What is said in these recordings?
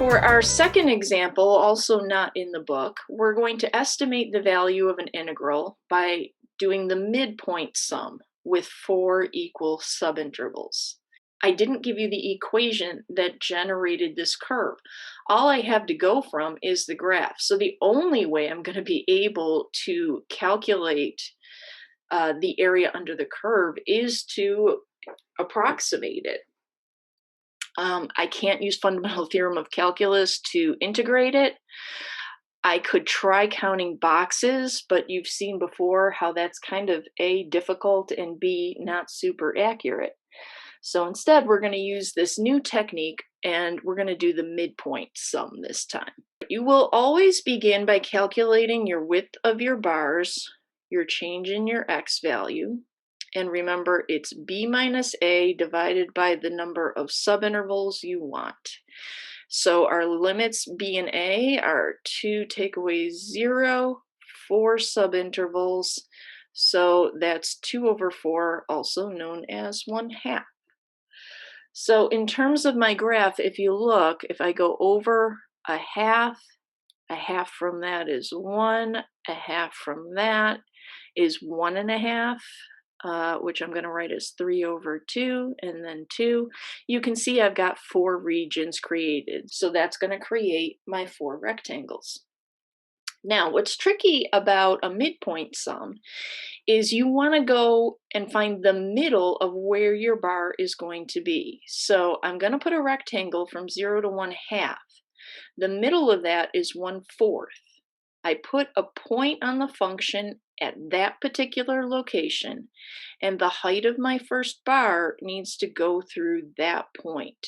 For our second example, also not in the book, we're going to estimate the value of an integral by doing the midpoint sum with 4 equal subintervals. I didn't give you the equation that generated this curve. All I have to go from is the graph. So the only way I'm going to be able to calculate the area under the curve is to approximate it. I can't use fundamental theorem of calculus to integrate it. I could try counting boxes, but you've seen before how that's kind of A, difficult, and B, not super accurate. So instead, we're going to use this new technique, and we're going to do the midpoint sum this time. You will always begin by calculating your width of your bars, your change in your x value, and remember it's b minus a divided by the number of subintervals you want. So our limits b and a are 2 take away 0, 4 subintervals. So that's 2 over 4, also known as 1/2. So in terms of my graph, if you look, if I go over a half from that is 1, a half from that is 1.5, which I'm going to write as 3 over 2, and then 2. You can see I've got 4 regions created, so that's going to create my 4 rectangles. Now, what's tricky about a midpoint sum is you want to go and find the middle of where your bar is going to be. So I'm going to put a rectangle from 0 to 1/2. The middle of that is 1/4. I put a point on the function at that particular location, and the height of my first bar needs to go through that point.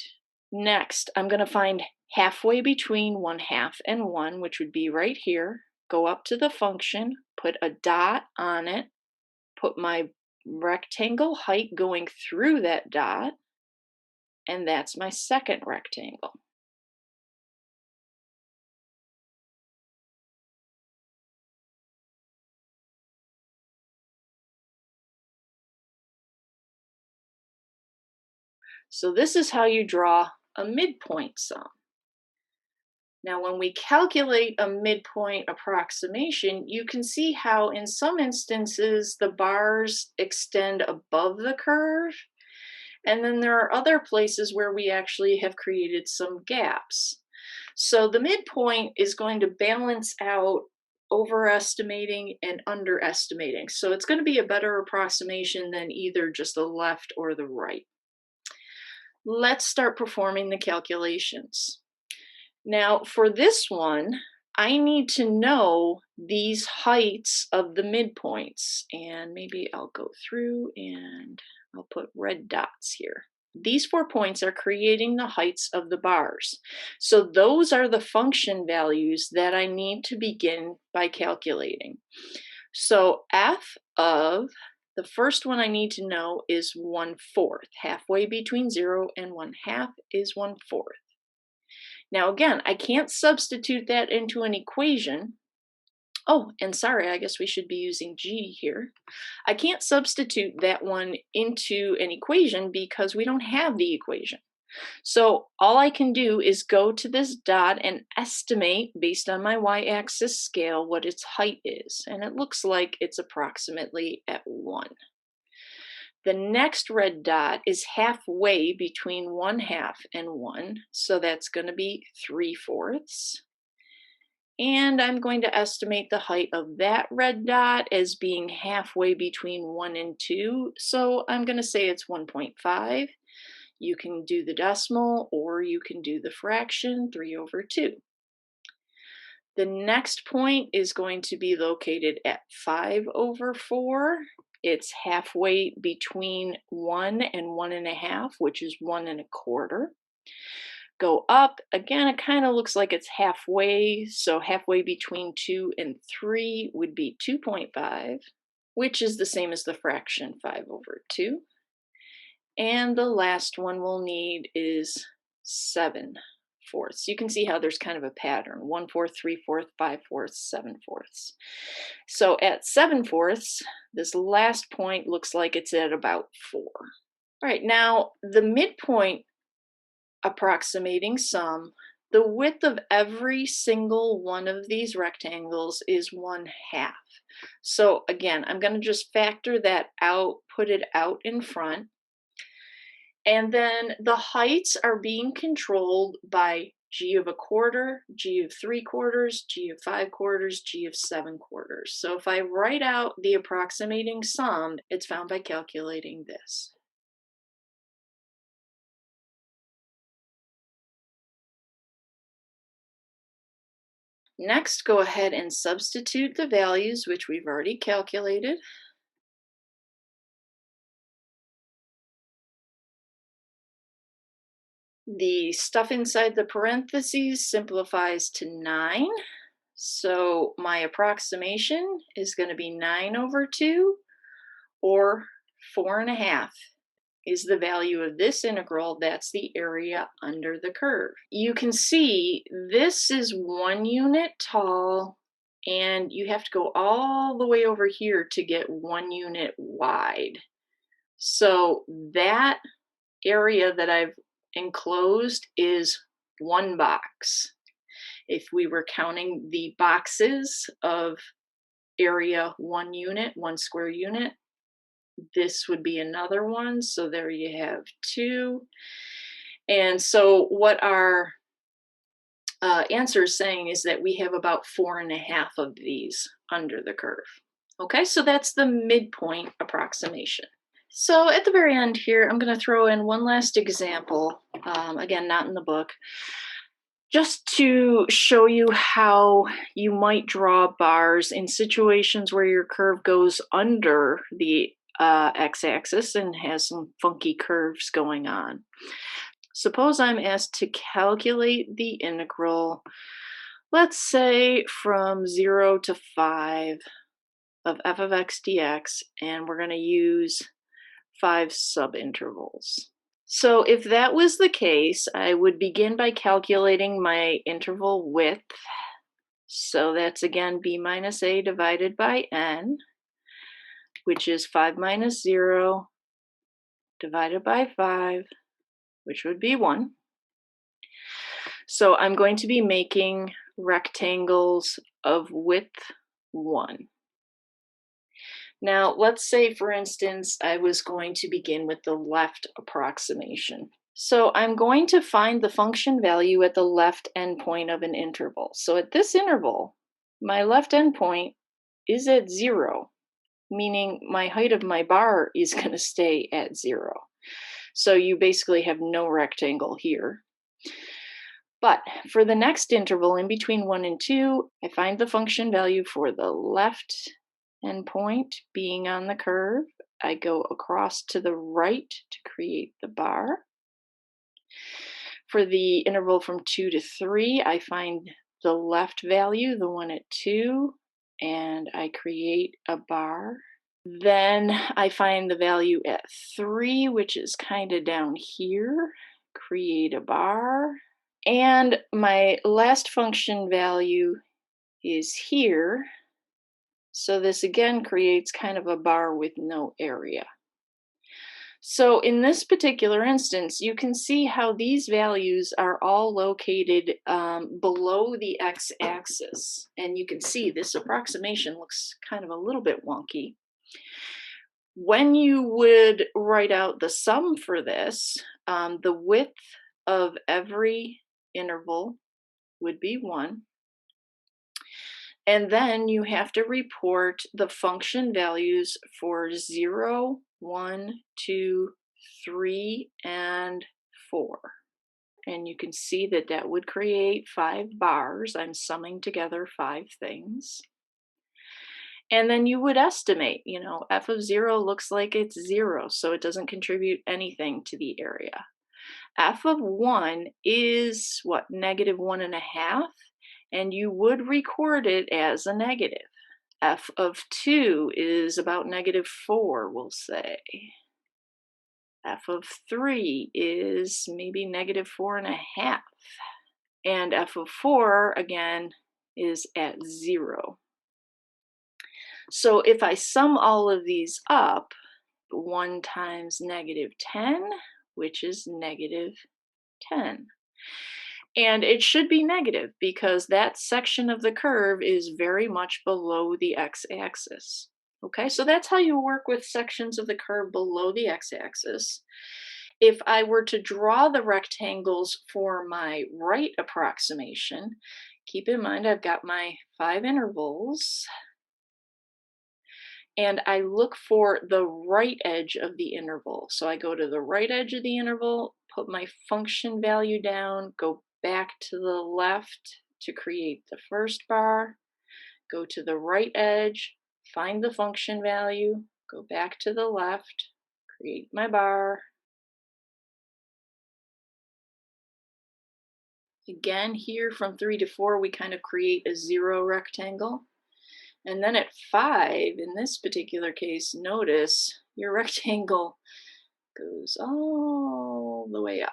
Next, I'm going to find halfway between 1/2 and 1, which would be right here. Go up to the function, put a dot on it, put my rectangle height going through that dot, and that's my second rectangle. So this is how you draw a midpoint sum. Now, when we calculate a midpoint approximation, you can see how in some instances the bars extend above the curve, and then there are other places where we actually have created some gaps. So the midpoint is going to balance out overestimating and underestimating. So it's going to be a better approximation than either just the left or the right. Let's start performing the calculations. Now, for this one, I need to know these heights of the midpoints, and maybe I'll go through and I'll put red dots here. These 4 points are creating the heights of the bars. So those are the function values that I need to begin by calculating. So f of the first one I need to know is 1/4. Halfway between 0 and 1/2 is 1/4. Now again, I can't substitute that into an equation. Oh, and sorry, I guess we should be using g here. I can't substitute that one into an equation because we don't have the equation. So all I can do is go to this dot and estimate based on my y-axis scale what its height is. And it looks like it's approximately at 1. The next red dot is halfway between 1/2 and 1, so that's going to be 3/4. And I'm going to estimate the height of that red dot as being halfway between 1 and 2, so I'm going to say it's 1.5. You can do the decimal or you can do the fraction, 3 over 2. The next point is going to be located at 5 over 4. It's halfway between 1 and 1.5, which is 1 1/4. Go up, again, it kind of looks like it's halfway, so halfway between 2 and 3 would be 2.5, which is the same as the fraction 5 over 2. And the last one we'll need is 7/4. You can see how there's kind of a pattern: 1/4, 3/4, 5/4, 7/4. So at 7/4, this last point looks like it's at about 4. All right, now the midpoint approximating sum The width of every single one of these rectangles is 1/2. So again, I'm going to just factor that out, put it out in front. And then the heights are being controlled by g of a quarter, g of 3/4, g of 5/4, g of 7/4. So if I write out the approximating sum, it's found by calculating this. Next, go ahead and substitute the values, which we've already calculated. The stuff inside the parentheses simplifies to 9. So my approximation is going to be 9/2, or 4.5 is the value of this integral. That's the area under the curve. You can see this is 1 unit tall, and you have to go all the way over here to get 1 unit wide. So that area that I've enclosed is 1 box. If we were counting the boxes of area 1 unit, 1 square unit, this would be another one. So there you have 2. And so what our answer is saying is that we have about 4.5 of these under the curve. Okay, so that's the midpoint approximation. So at the very end here, I'm going to throw in one last example, again, not in the book, just to show you how you might draw bars in situations where your curve goes under the x-axis and has some funky curves going on. Suppose I'm asked to calculate the integral, let's say from 0 to 5 of f of x dx, and we're going to use 5 subintervals. So if that was the case, I would begin by calculating my interval width. So that's again b minus a divided by n, which is 5 minus 0 divided by 5, which would be 1. So I'm going to be making rectangles of width 1. Now, let's say, for instance, I was going to begin with the left approximation. So I'm going to find the function value at the left endpoint of an interval. So at this interval, my left endpoint is at 0, meaning my height of my bar is going to stay at 0. So you basically have no rectangle here. But for the next interval in between 1 and 2, I find the function value for the left endpoint being on the curve. I go across to the right to create the bar. For the interval from 2 to 3, I find the left value, the one at 2, and I create a bar. Then I find the value at 3, which is kind of down here, create a bar. And my last function value is here. So this again creates kind of a bar with no area. So in this particular instance, you can see how these values are all located below the x-axis. And you can see this approximation looks kind of a little bit wonky. When you would write out the sum for this, the width of every interval would be 1. And then you have to report the function values for 0, 1, 2, 3, and 4. And you can see that that would create 5 bars. I'm summing together 5 things. And then you would estimate, f of 0 looks like it's 0, so it doesn't contribute anything to the area. F of 1 is what, -1.5? And you would record it as a negative. F of 2 is about -4, we'll say. F of 3 is maybe -4.5. And F of 4, again, is at 0. So if I sum all of these up, 1 times -10, which is -10. And it should be negative because that section of the curve is very much below the x-axis. Okay, so that's how you work with sections of the curve below the x-axis. If I were to draw the rectangles for my right approximation, keep in mind I've got my 5 intervals, and I look for the right edge of the interval. So I go to the right edge of the interval, put my function value down, go back to the left to create the first bar, go to the right edge, find the function value, go back to the left, create my bar. Again, here from 3 to 4, we kind of create a 0 rectangle. And then at 5, in this particular case, notice your rectangle goes all the way up.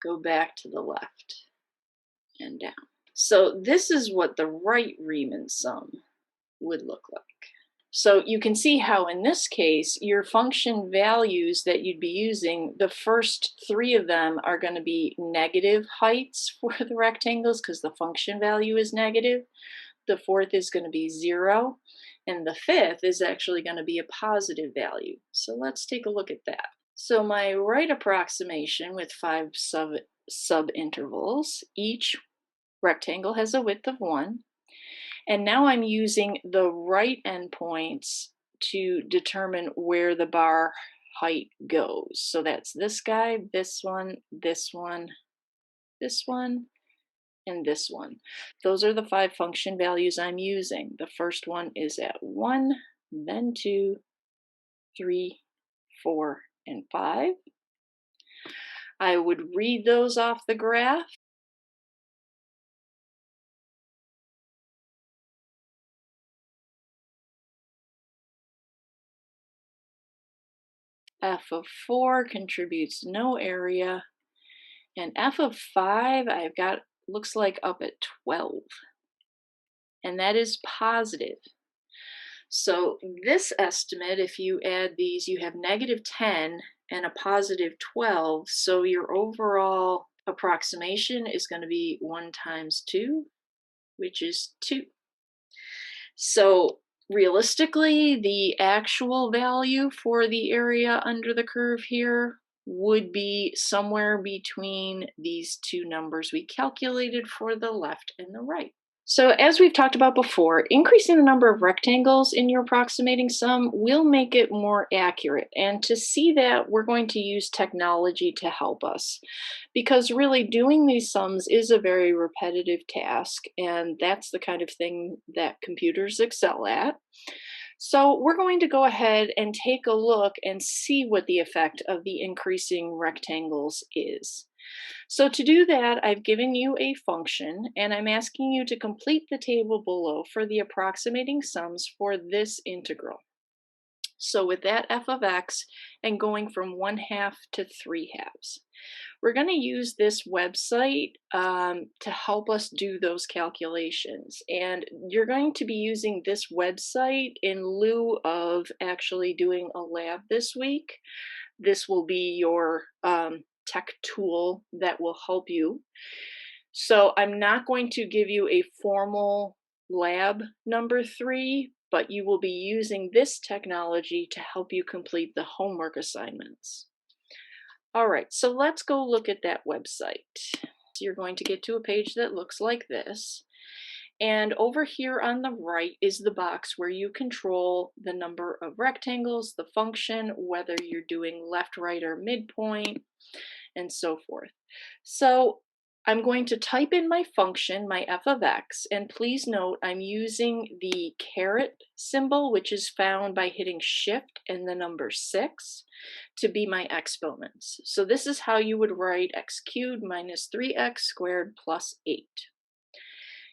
Go back to the left and down. So this is what the right Riemann sum would look like. So you can see how in this case, your function values that you'd be using, the first 3 of them are going to be negative heights for the rectangles because the function value is negative. The 4th is going to be 0, and the 5th is actually going to be a positive value. So let's take a look at that. So my right approximation with 5 sub-intervals, each rectangle has a width of 1. And now I'm using the right endpoints to determine where the bar height goes. So that's this guy, this one, this one, this one, and this one. Those are the 5 function values I'm using. The first one is at 1, then 2, 3, 4, and 5. I would read those off the graph. F of 4 contributes no area, and F of 5 I've got looks like up at 12, and that is positive. So this estimate, if you add these, you have negative 10 and a positive 12, so your overall approximation is going to be 1 times 2, which is 2. So realistically, the actual value for the area under the curve here would be somewhere between these 2 numbers we calculated for the left and the right. So as we've talked about before, increasing the number of rectangles in your approximating sum will make it more accurate. And to see that, we're going to use technology to help us. Because really doing these sums is a very repetitive task, and that's the kind of thing that computers excel at. So we're going to go ahead and take a look and see what the effect of the increasing rectangles is. So to do that, I've given you a function, and I'm asking you to complete the table below for the approximating sums for this integral. So with that f of x and going from 1/2 to 3/2. We're going to use this website to help us do those calculations. And you're going to be using this website in lieu of actually doing a lab this week. This will be your tech tool that will help you. So I'm not going to give you a formal lab number 3, but you will be using this technology to help you complete the homework assignments. All right, so let's go look at that website. So you're going to get to a page that looks like this. And over here on the right is the box where you control the number of rectangles, the function, whether you're doing left, right, or midpoint, and so forth. So I'm going to type in my function, my f of x, and please note I'm using the caret symbol, which is found by hitting shift and the number 6 to be my exponents. So this is how you would write x cubed minus 3x squared plus 8.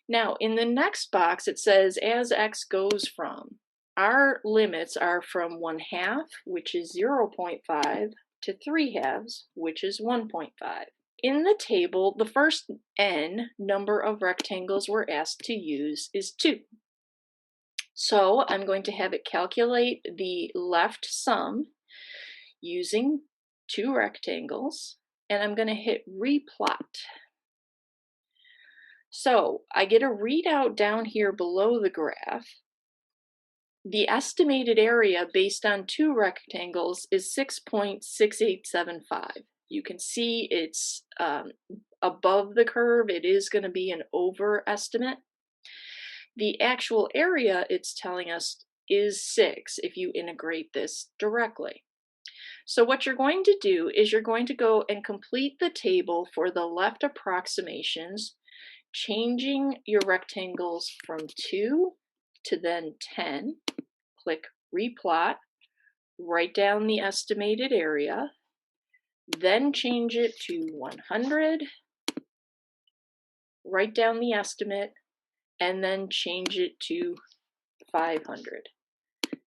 Now in the next box it says as x goes from, our limits are from 1/2, which is 0.5, to 3/2, which is 1.5. In the table, the first n number of rectangles we're asked to use is 2. So I'm going to have it calculate the left sum using 2 rectangles, and I'm going to hit replot. So I get a readout down here below the graph. The estimated area based on two rectangles is 6.6875. You can see it's above the curve. It is going to be an overestimate. The actual area it's telling us is 6 if you integrate this directly. So what you're going to do is you're going to go and complete the table for the left approximations, changing your rectangles from 2 to then 10. Click replot, write down the estimated area, then change it to 100, write down the estimate, and then change it to 500.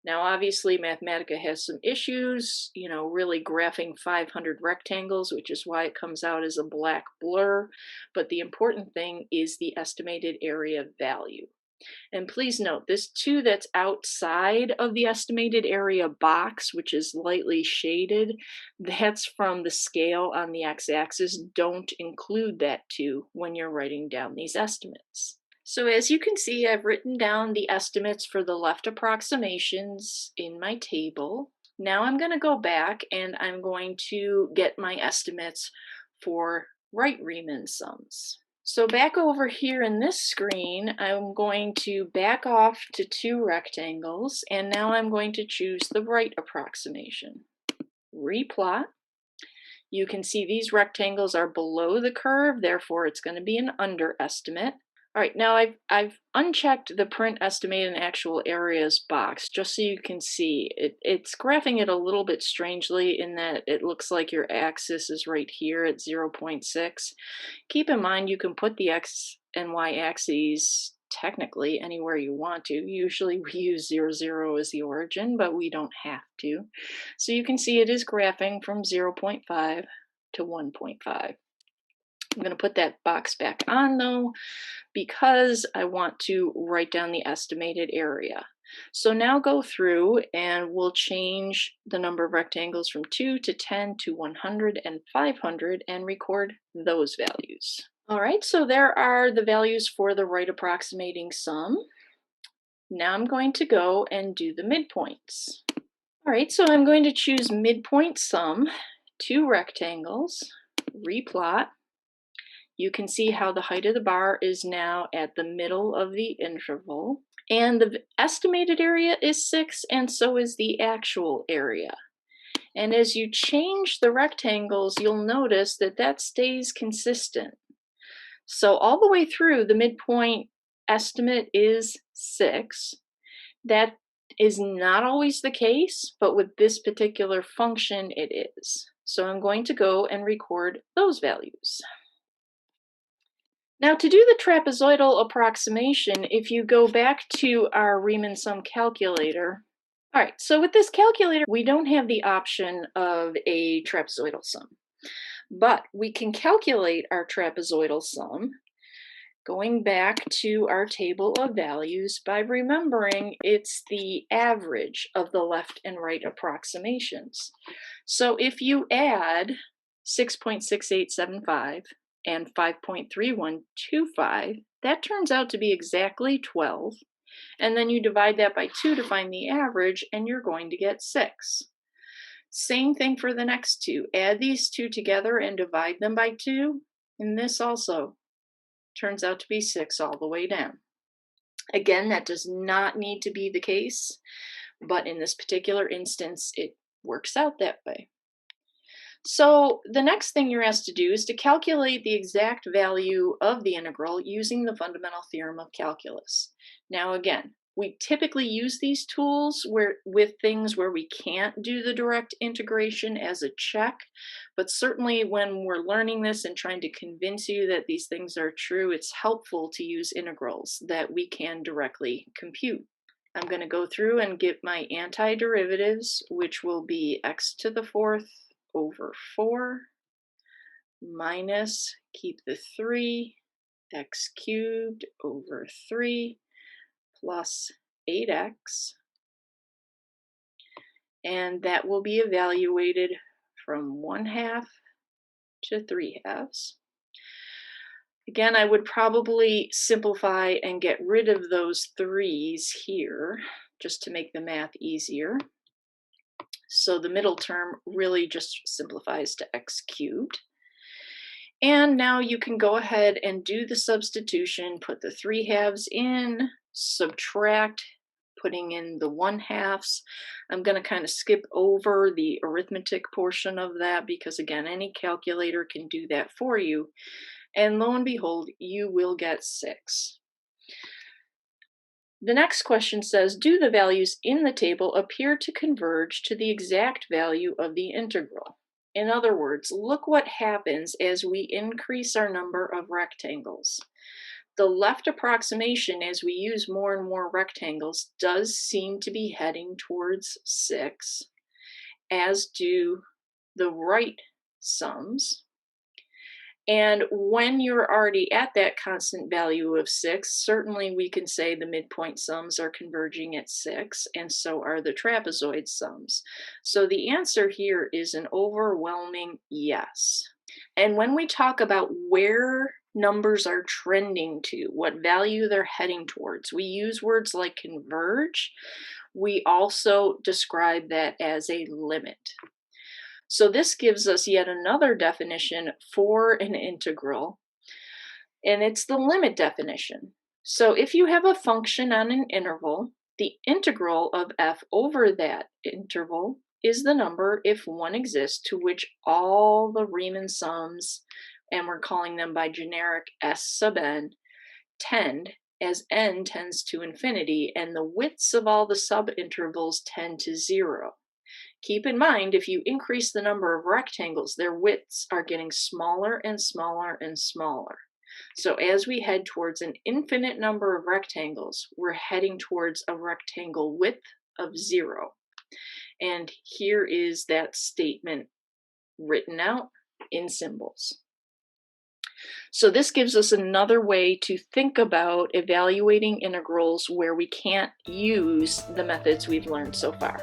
Now, obviously, Mathematica has some issues, really graphing 500 rectangles, which is why it comes out as a black blur. But the important thing is the estimated area value. And please note, this 2 that's outside of the estimated area box, which is lightly shaded, that's from the scale on the x-axis. Don't include that 2 when you're writing down these estimates. So as you can see, I've written down the estimates for the left approximations in my table. Now I'm going to go back and I'm going to get my estimates for right Riemann sums. So back over here in this screen, I'm going to back off to 2 rectangles, and now I'm going to choose the right approximation. Replot. You can see these rectangles are below the curve, therefore it's going to be an underestimate. All right, now I've unchecked the print estimated and actual areas box just so you can see. It's graphing it a little bit strangely in that it looks like your axis is right here at 0.6. Keep in mind you can put the x and y axes technically anywhere you want to. Usually we use 0, 0 as the origin, but we don't have to. So you can see it is graphing from 0.5 to 1.5. I'm going to put that box back on though, because I want to write down the estimated area. So now go through and we'll change the number of rectangles from 2 to 10 to 100 and 500 and record those values. All right, so there are the values for the right approximating sum. Now I'm going to go and do the midpoints. All right, so I'm going to choose midpoint sum, 2 rectangles, replot. You can see how the height of the bar is now at the middle of the interval. And the estimated area is 6, and so is the actual area. And as you change the rectangles, you'll notice that that stays consistent. So all the way through, the midpoint estimate is 6. That is not always the case, but with this particular function, it is. So I'm going to go and record those values. Now to do the trapezoidal approximation, if you go back to our Riemann sum calculator, all right, so with this calculator, we don't have the option of a trapezoidal sum, but we can calculate our trapezoidal sum going back to our table of values by remembering it's the average of the left and right approximations. So if you add 6.6875 and 5.3125, that turns out to be exactly 12. And then you divide that by 2 to find the average, and you're going to get 6. Same thing for the next 2. Add these 2 together and divide them by 2, and this also turns out to be 6 all the way down. Again, that does not need to be the case, but in this particular instance, it works out that way. So the next thing you're asked to do is to calculate the exact value of the integral using the fundamental theorem of calculus. Now again, we typically use these tools with things where we can't do the direct integration as a check, but certainly when we're learning this and trying to convince you that these things are true, it's helpful to use integrals that we can directly compute. I'm going to go through and get my antiderivatives, which will be x to the 4th over 4 minus, keep the 3, x cubed over 3 plus 8x, and that will be evaluated from 1/2 to 3/2. Again, I would probably simplify and get rid of those 3's here just to make the math easier. So the middle term really just simplifies to x cubed. And now you can go ahead and do the substitution, put the 3/2 in, subtract, putting in the 1/2. I'm going to kind of skip over the arithmetic portion of that because, again, any calculator can do that for you. And lo and behold, you will get 6. The next question says, do the values in the table appear to converge to the exact value of the integral? In other words, look what happens as we increase our number of rectangles. The left approximation, as we use more and more rectangles, does seem to be heading towards 6, as do the right sums. And when you're already at that constant value of 6, certainly we can say the midpoint sums are converging at 6, and so are the trapezoid sums. So the answer here is an overwhelming yes. And when we talk about where numbers are trending to, what value they're heading towards, we use words like converge. We also describe that as a limit. So this gives us yet another definition for an integral, and it's the limit definition. So if you have a function on an interval, the integral of f over that interval is the number, if one exists, to which all the Riemann sums, and we're calling them by generic S sub n, tend, as n tends to infinity, and the widths of all the subintervals tend to 0. Keep in mind, if you increase the number of rectangles, their widths are getting smaller and smaller and smaller. So as we head towards an infinite number of rectangles, we're heading towards a rectangle width of 0. And here is that statement written out in symbols. So this gives us another way to think about evaluating integrals where we can't use the methods we've learned so far.